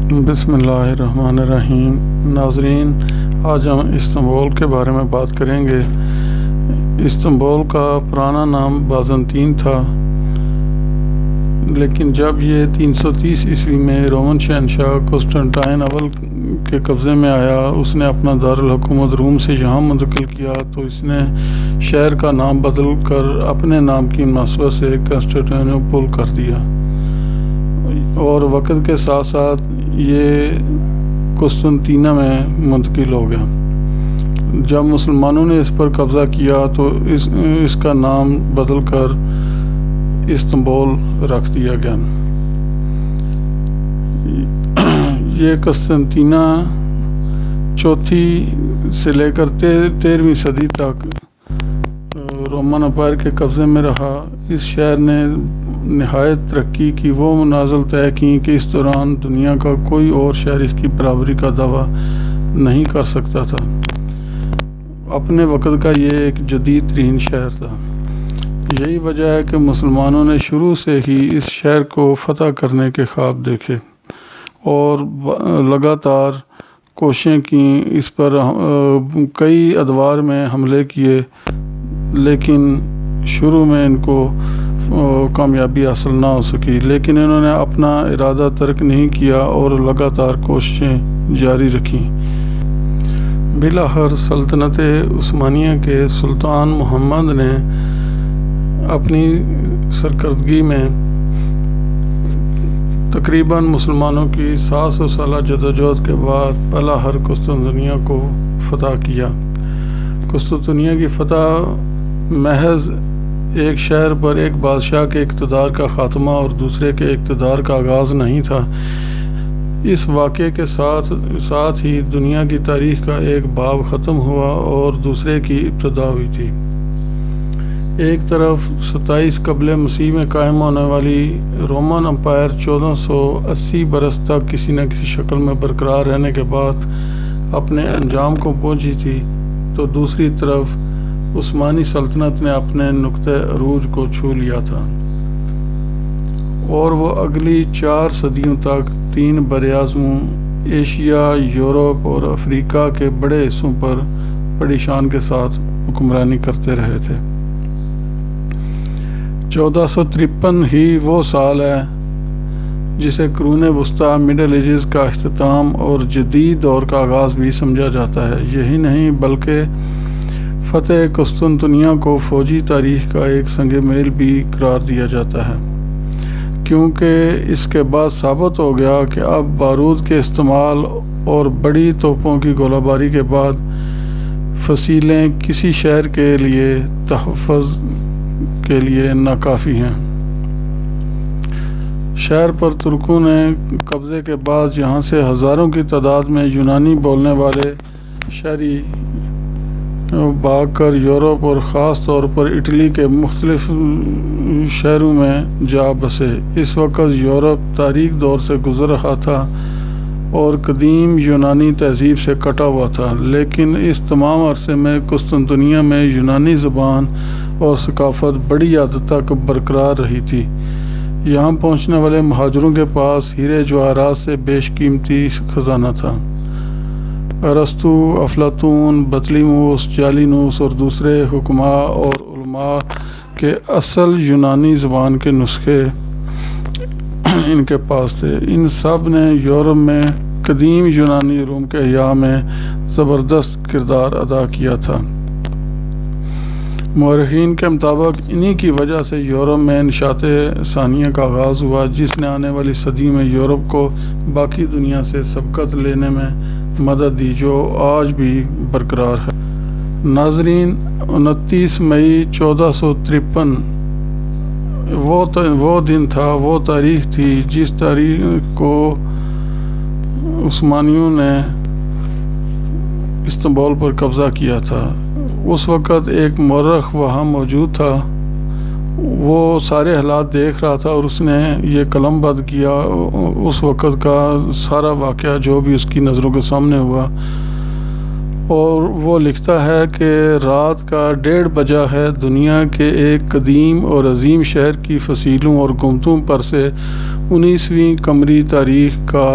بسم اللہ الرحمن الرحیم۔ ناظرین، آج ہم استنبول کے بارے میں بات کریں گے۔ استنبول کا پرانا نام بازنطین تھا، لیکن جب یہ 330 عیسوی میں رومن شہنشاہ قسطنطین اول کے قبضے میں آیا، اس نے اپنا دارالحکومت روم سے یہاں منتقل کیا تو اس نے شہر کا نام بدل کر اپنے نام کی مناسبت سے قسطنطنیپل کر دیا، اور وقت کے ساتھ ساتھ یہ قسطنطینیہ میں منتقل ہو گیا۔ جب مسلمانوں نے اس پر قبضہ کیا تو اس کا نام بدل کر استنبول رکھ دیا گیا۔ یہ قسطنطینیہ چوتھی سے لے کر 13ویں صدی تک رومن امپائر کے قبضے میں رہا۔ اس شہر نے نہایت ترقی کی، وہ منازل طے کی کہ اس دوران دنیا کا کوئی اور شہر اس کی برابری کا دعویٰ نہیں کر سکتا تھا۔ اپنے وقت کا یہ ایک جدید ترین شہر تھا۔ یہی وجہ ہے کہ مسلمانوں نے شروع سے ہی اس شہر کو فتح کرنے کے خواب دیکھے اور لگاتار کوششیں کیں، اس پر کئی ادوار میں حملے کیے، لیکن شروع میں ان کو کامیابی حاصل نہ ہو سکی، لیکن انہوں نے اپنا ارادہ ترک نہیں کیا اور لگاتار کوششیں جاری رکھیں۔ بالآخر سلطنت عثمانیہ کے سلطان محمد نے اپنی سرکردگی میں تقریباً مسلمانوں کی 700 سالہ جدوجہد کے بعد بالآخر قسطنطنیہ کو فتح کیا۔ قسطنطنیہ کی فتح محض ایک شہر پر ایک بادشاہ کے اقتدار کا خاتمہ اور دوسرے کے اقتدار کا آغاز نہیں تھا۔ اس واقعے کے ساتھ ہی دنیا کی تاریخ کا ایک باب ختم ہوا اور دوسرے کی ابتدا ہوئی تھی۔ ایک طرف 27 قبل مسیح میں قائم ہونے والی رومن امپائر 1480 برس تک کسی نہ کسی شکل میں برقرار رہنے کے بعد اپنے انجام کو پہنچی تھی، تو دوسری طرف عثمانی سلطنت نے اپنے نقطۂ عروج کو چھو لیا تھا، اور وہ اگلی 4 صدیوں تک 3 براعظموں ایشیا، یورپ اور افریقہ کے بڑے حصوں پر بڑی شان کے ساتھ حکمرانی کرتے رہے تھے۔ 1453 ہی وہ سال ہے جسے قرون وسطیٰ مڈل ایجز کا اختتام اور جدید دور کا آغاز بھی سمجھا جاتا ہے۔ یہی نہیں بلکہ فتح قسطنطنیہ کو فوجی تاریخ کا ایک سنگ میل بھی قرار دیا جاتا ہے، کیونکہ اس کے بعد ثابت ہو گیا کہ اب بارود کے استعمال اور بڑی توپوں کی گولہ باری کے بعد فصیلیں کسی شہر کے لیے تحفظ کے لیے ناکافی ہیں۔ شہر پر ترکوں نے قبضے کے بعد یہاں سے ہزاروں کی تعداد میں یونانی بولنے والے شہری بھاگ کر یورپ اور خاص طور پر اٹلی کے مختلف شہروں میں جا بسے۔ اس وقت یورپ تاریک دور سے گزر رہا تھا اور قدیم یونانی تہذیب سے کٹا ہوا تھا، لیکن اس تمام عرصے میں قسطنطنیہ میں یونانی زبان اور ثقافت بڑی حد تک برقرار رہی تھی۔ یہاں پہنچنے والے مہاجروں کے پاس ہیرے جواہرات سے بیش قیمتی خزانہ تھا۔ ارسطو، افلاطون، بطلیموس، جالینوس اور دوسرے حکماء اور علماء کے اصل یونانی زبان کے نسخے ان کے پاس تھے۔ ان سب نے یورپ میں قدیم یونانی روم کے احیاء میں زبردست کردار ادا کیا تھا۔ مورخین کے مطابق انہی کی وجہ سے یورپ میں نشاط ثانیہ کا آغاز ہوا، جس نے آنے والی صدی میں یورپ کو باقی دنیا سے سبقت لینے میں مدد دی، جو آج بھی برقرار ہے۔ ناظرین، 29 مئی 1453 وہ دن تھا، وہ تاریخ تھی جس تاریخ کو عثمانیوں نے استنبول پر قبضہ کیا تھا۔ اس وقت ایک مورخ وہاں موجود تھا، وہ سارے حالات دیکھ رہا تھا اور اس نے یہ قلم بند کیا اس وقت کا سارا واقعہ جو بھی اس کی نظروں کے سامنے ہوا، اور وہ لکھتا ہے کہ رات کا 1:30 بجا ہے، دنیا کے ایک قدیم اور عظیم شہر کی فصیلوں اور گنبدوں پر سے 19ویں قمری تاریخ کا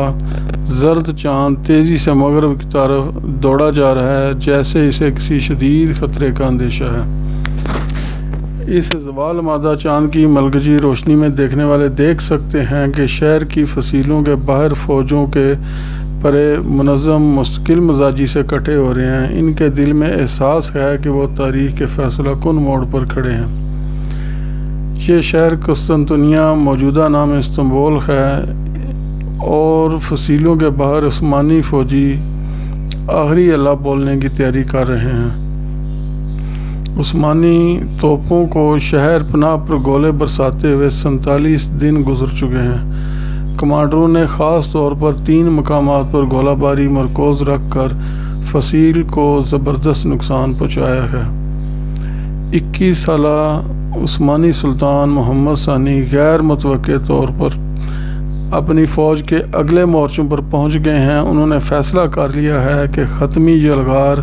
زرد چاند تیزی سے مغرب کی طرف دوڑا جا رہا ہے، جیسے اسے کسی شدید خطرے کا اندیشہ ہے۔ اس زوال مادہ چاند کی ملگجی روشنی میں دیکھنے والے دیکھ سکتے ہیں کہ شہر کی فصیلوں کے باہر فوجوں کے پرے منظم مستقل مزاجی سے کٹے ہو رہے ہیں۔ ان کے دل میں احساس ہے کہ وہ تاریخ کے فیصلہ کن موڑ پر کھڑے ہیں۔ یہ شہر قسطنطنیہ موجودہ نام استنبول ہے اور فصیلوں کے باہر عثمانی فوجی آخری اللہ بولنے کی تیاری کر رہے ہیں۔ عثمانی توپوں کو شہر پناہ پر گولے برساتے ہوئے 47 دن گزر چکے ہیں۔ کمانڈروں نے خاص طور پر 3 مقامات پر گولہ باری مرکوز رکھ کر فصیل کو زبردست نقصان پہنچایا ہے۔ 21 سالہ عثمانی سلطان محمد ثانی غیر متوقع طور پر اپنی فوج کے اگلے مورچوں پر پہنچ گئے ہیں۔ انہوں نے فیصلہ کر لیا ہے کہ حتمی یلغار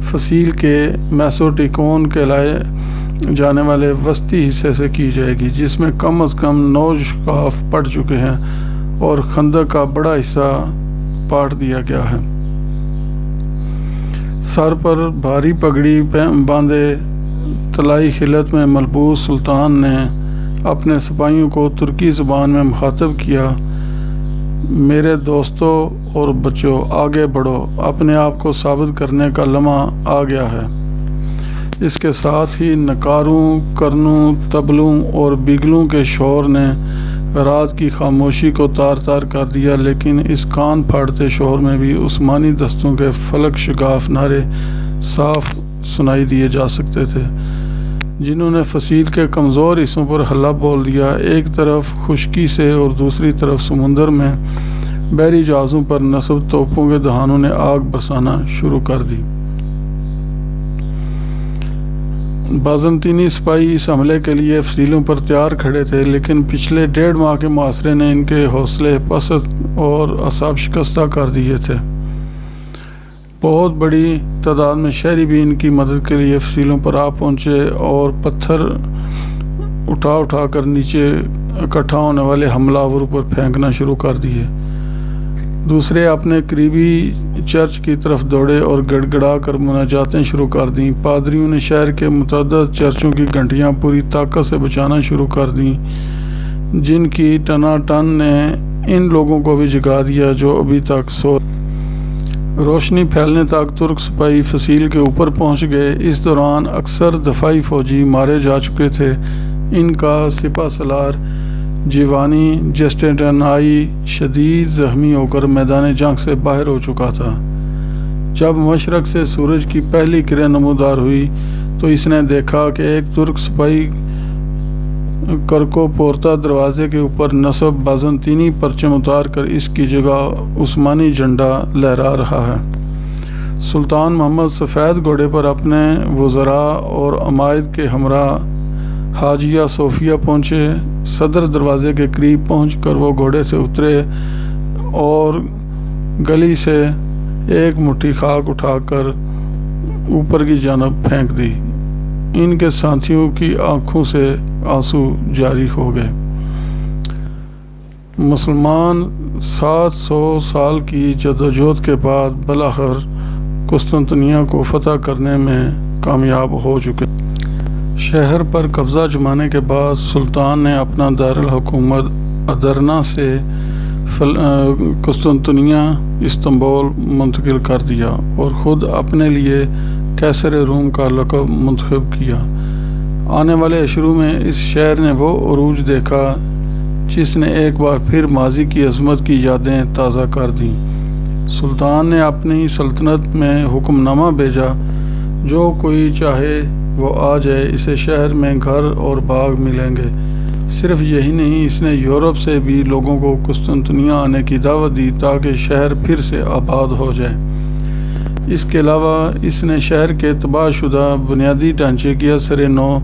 فصیل کے میسوٹیکون کہلائے جانے والے وسطی حصے سے کی جائے گی، جس میں کم از کم 9 شکاف پڑ چکے ہیں اور خندق کا بڑا حصہ پاٹ دیا گیا ہے۔ سر پر بھاری پگڑی باندھے طلائی خلعت میں ملبوس سلطان نے اپنے سپاہیوں کو ترکی زبان میں مخاطب کیا: میرے دوستوں اور بچوں، آگے بڑھو، اپنے آپ کو ثابت کرنے کا لمحہ آ گیا ہے۔ اس کے ساتھ ہی نکاروں، کرنوں، طبلوں اور بیگلوں کے شور نے رات کی خاموشی کو تار تار کر دیا، لیکن اس کان پھاڑتے شور میں بھی عثمانی دستوں کے فلک شگاف نعرے صاف سنائی دیے جا سکتے تھے، جنہوں نے فصیل کے کمزور حصوں پر حلہ بول دیا۔ ایک طرف خشکی سے اور دوسری طرف سمندر میں بحری جہازوں پر نصب توپوں کے دہانوں نے آگ برسانا شروع کر دی۔ بازنطینی سپاہی اس حملے کے لیے فصیلوں پر تیار کھڑے تھے، لیکن پچھلے 1.5 ماہ کے محاصرے نے ان کے حوصلے پست اور اعصاب شکستہ کر دیے تھے۔ بہت بڑی تعداد میں شہری بھی ان کی مدد کے لیے فصیلوں پر آ پہنچے اور پتھر اٹھا کر نیچے اکٹھا ہونے والے حملہ آوروں پر پھینکنا شروع کر دیے۔ دوسرے اپنے قریبی چرچ کی طرف دوڑے اور گڑ گڑا کر مناجاتیں شروع کر دیں۔ پادریوں نے شہر کے متعدد چرچوں کی گھنٹیاں پوری طاقت سے بجانا شروع کر دیں، جن کی ٹناٹن نے ان لوگوں کو بھی جگا دیا جو ابھی تک سو۔ روشنی پھیلنے تک ترک سپاہی فصیل کے اوپر پہنچ گئے۔ اس دوران اکثر دفاعی فوجی مارے جا چکے تھے۔ ان کا سپہ سالار جیوانی جسٹینیانی شدید زخمی ہو کر میدان جنگ سے باہر ہو چکا تھا۔ جب مشرق سے سورج کی پہلی کرن نمودار ہوئی تو اس نے دیکھا کہ ایک ترک سپاہی کرکو پورتا دروازے کے اوپر نصب بازنطینی پرچم اتار کر اس کی جگہ عثمانی جھنڈا لہرا رہا ہے۔ سلطان محمد سفید گھوڑے پر اپنے وزراء اور عمائد کے ہمراہ حاجیہ صوفیہ پہنچے۔ صدر دروازے کے قریب پہنچ کر وہ گھوڑے سے اترے اور گلی سے ایک مٹھی خاک اٹھا کر اوپر کی جانب پھینک دی۔ ان کے ساتھیوں کی آنکھوں سے آنسو جاری ہو گئے۔ مسلمان 700 سال کی جدوجہد کے بعد بالآخر قسطنطنیہ کو فتح کرنے میں کامیاب ہو چکے۔ شہر پر قبضہ جمانے کے بعد سلطان نے اپنا دارالحکومت ادرنا سے قسطنطنیہ استنبول منتقل کر دیا اور خود اپنے لیے قیصر روم کا لقب منتخب کیا۔ آنے والے اشروں میں اس شہر نے وہ عروج دیکھا جس نے ایک بار پھر ماضی کی عظمت کی یادیں تازہ کر دیں۔ سلطان نے اپنی سلطنت میں حکم نامہ بھیجا: جو کوئی چاہے وہ آ جائے، اسے شہر میں گھر اور باغ ملیں گے۔ صرف یہی نہیں، اس نے یورپ سے بھی لوگوں کو قسطنطنیہ آنے کی دعوت دی تاکہ شہر پھر سے آباد ہو جائے۔ اس کے علاوہ اس نے شہر کے تباہ شدہ بنیادی ڈھانچے کی اثر نو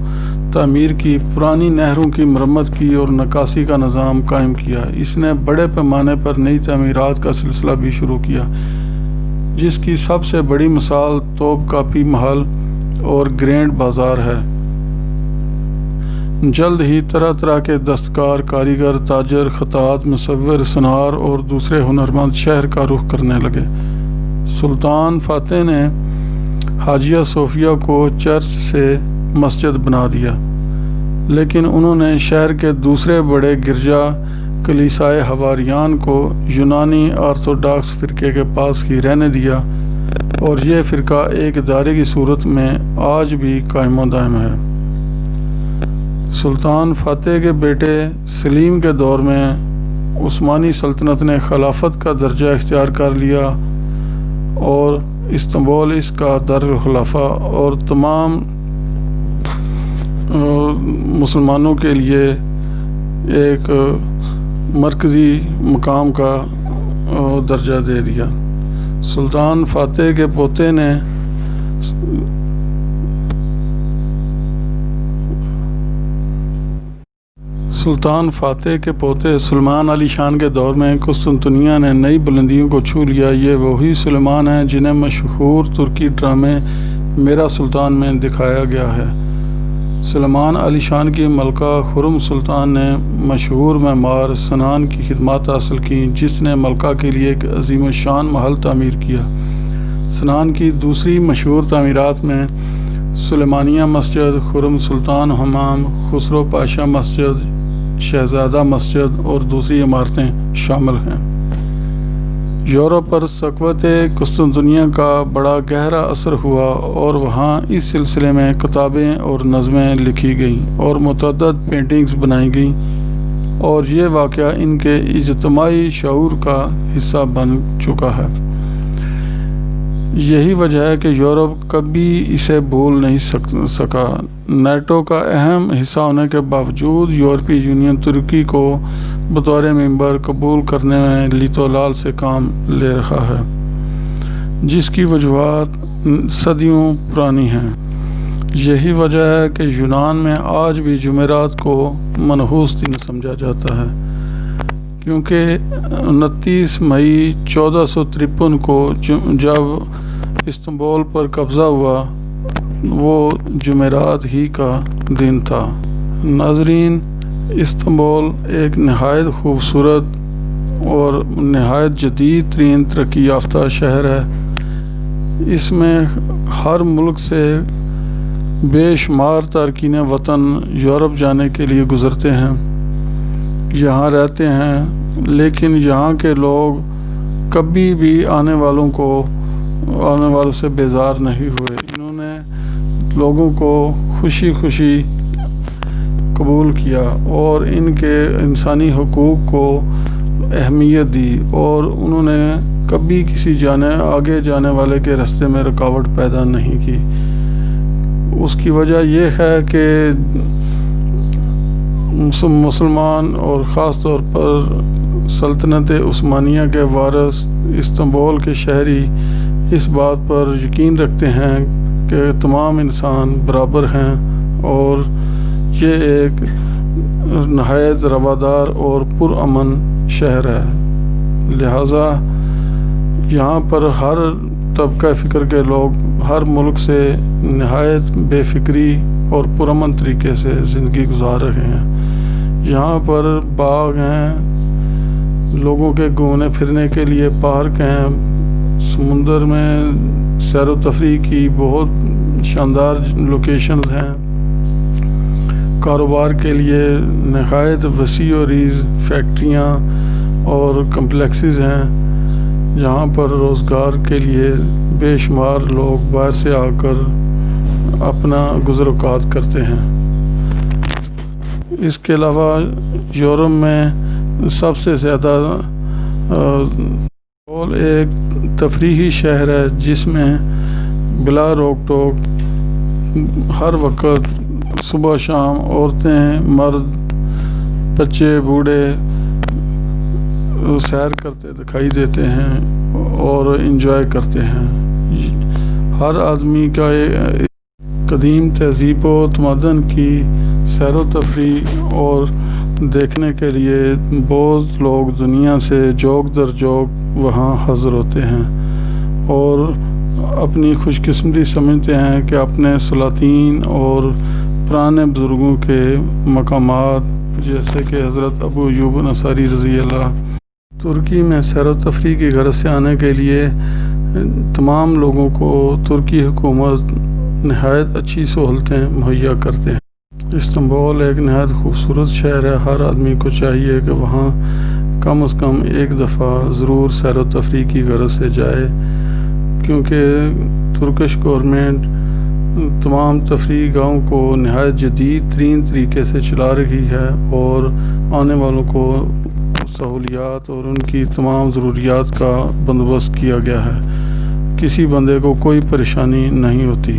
تعمیر کی، پرانی نہروں کی مرمت کی اور نکاسی کا نظام قائم کیا۔ اس نے بڑے پیمانے پر نئی تعمیرات کا سلسلہ بھی شروع کیا، جس کی سب سے بڑی مثال توپ کاپی محل اور گرینڈ بازار ہے۔ جلد ہی طرح طرح کے دستکار، کاریگر، تاجر، خطاط، مصور، سنار اور دوسرے ہنرمند شہر کا رخ کرنے لگے۔ سلطان فاتح نے حاجیہ صوفیہ کو چرچ سے مسجد بنا دیا، لیکن انہوں نے شہر کے دوسرے بڑے گرجا کلیسائے حواریان کو یونانی آرتھوڈاکس فرقے کے پاس ہی رہنے دیا، اور یہ فرقہ ایک ادارے کی صورت میں آج بھی قائم و دائم ہے۔ سلطان فاتح کے بیٹے سلیم کے دور میں عثمانی سلطنت نے خلافت کا درجہ اختیار کر لیا، اور استنبول اس کا دارالخلافہ اور تمام مسلمانوں کے لیے ایک مرکزی مقام کا درجہ دے دیا۔ سلطان فاتح کے پوتے نے سلیمان علی شان کے دور میں قسطنطنیہ نے نئی بلندیوں کو چھو لیا۔ یہ وہی سلیمان ہیں جنہیں مشہور ترکی ڈرامے میرا سلطان میں دکھایا گیا ہے۔ سلیمان علی شان کی ملکہ خرم سلطان نے مشہور معمار سنان کی خدمات حاصل کیں، جس نے ملکہ کے لیے ایک عظیم الشان محل تعمیر کیا۔ سنان کی دوسری مشہور تعمیرات میں سلیمانیہ مسجد، خرم سلطان حمام، خسرو پاشا مسجد، شہزادہ مسجد اور دوسری عمارتیں شامل ہیں۔ یورپ پر ثقافت قسطنطنیہ کا بڑا گہرا اثر ہوا، اور وہاں اس سلسلے میں کتابیں اور نظمیں لکھی گئیں اور متعدد پینٹنگز بنائی گئیں، اور یہ واقعہ ان کے اجتماعی شعور کا حصہ بن چکا ہے۔ یہی وجہ ہے کہ یورپ کبھی اسے بھول نہیں سکا۔ نیٹو کا اہم حصہ ہونے کے باوجود یورپی یونین ترکی کو بطور ممبر قبول کرنے میں لیت و لال سے کام لے رہا ہے، جس کی وجوہات صدیوں پرانی ہیں۔ یہی وجہ ہے کہ یونان میں آج بھی جمعرات کو منحوس دن سمجھا جاتا ہے، کیونکہ 29 مئی 1453 کو جب استنبول پر قبضہ ہوا، وہ جمعرات ہی کا دن تھا۔ ناظرین، استنبول ایک نہایت خوبصورت اور نہایت جدید ترین ترقی یافتہ شہر ہے۔ اس میں ہر ملک سے بے شمار تارکین وطن یورپ جانے کے لیے گزرتے ہیں، یہاں رہتے ہیں، لیکن یہاں کے لوگ کبھی بھی آنے والوں سے بیزار نہیں ہوئے۔ انہوں نے لوگوں کو خوشی خوشی قبول کیا اور ان کے انسانی حقوق کو اہمیت دی، اور انہوں نے کبھی کسی آگے جانے والے کے راستے میں رکاوٹ پیدا نہیں کی۔ اس کی وجہ یہ ہے کہ مسلمان اور خاص طور پر سلطنت عثمانیہ کے وارث استنبول کے شہری اس بات پر یقین رکھتے ہیں کہ تمام انسان برابر ہیں، اور یہ ایک نہایت روادار اور پرامن شہر ہے۔ لہٰذا یہاں پر ہر طبقہ فکر کے لوگ ہر ملک سے نہایت بے فکری اور پرامن طریقے سے زندگی گزار رہے ہیں۔ یہاں پر باغ ہیں، لوگوں کے گھومنے پھرنے کے لیے پارک ہیں، سمندر میں سیر و تفریح کی بہت شاندار لوکیشنز ہیں، کاروبار کے لیے نہایت وسیع و ریز فیکٹریاں اور کمپلیکسز ہیں، جہاں پر روزگار کے لیے بے شمار لوگ باہر سے آ کر اپنا گزر اوقات کرتے ہیں۔ اس کے علاوہ یورپ میں سب سے زیادہ ایک تفریحی شہر ہے، جس میں بلا روک ٹوک ہر وقت صبح شام عورتیں، مرد، بچے، بوڑھے سیر کرتے دکھائی دیتے ہیں اور انجوائے کرتے ہیں۔ ہر آدمی کا قدیم تہذیب و تمدن کی سیر و تفریح اور دیکھنے کے لیے بہت لوگ دنیا سے جوک در جوک وہاں حاضر ہوتے ہیں، اور اپنی خوش قسمتی سمجھتے ہیں کہ اپنے سلاطین اور پرانے بزرگوں کے مقامات جیسے کہ حضرت ابو ایوب انصاری رضی اللہ۔ ترکی میں سیر و تفریح کی غرض سے آنے کے لیے تمام لوگوں کو ترکی حکومت نہایت اچھی سہولتیں مہیا کرتے ہیں۔ استنبول ایک نہایت خوبصورت شہر ہے، ہر آدمی کو چاہیے کہ وہاں کم از کم ایک دفعہ ضرور سیر و تفریح کی غرض سے جائے، کیونکہ ترکش گورنمنٹ تمام تفریح گاہوں کو نہایت جدید ترین طریقے سے چلا رہی ہے اور آنے والوں کو سہولیات اور ان کی تمام ضروریات کا بندوبست کیا گیا ہے، کسی بندے کو کوئی پریشانی نہیں ہوتی۔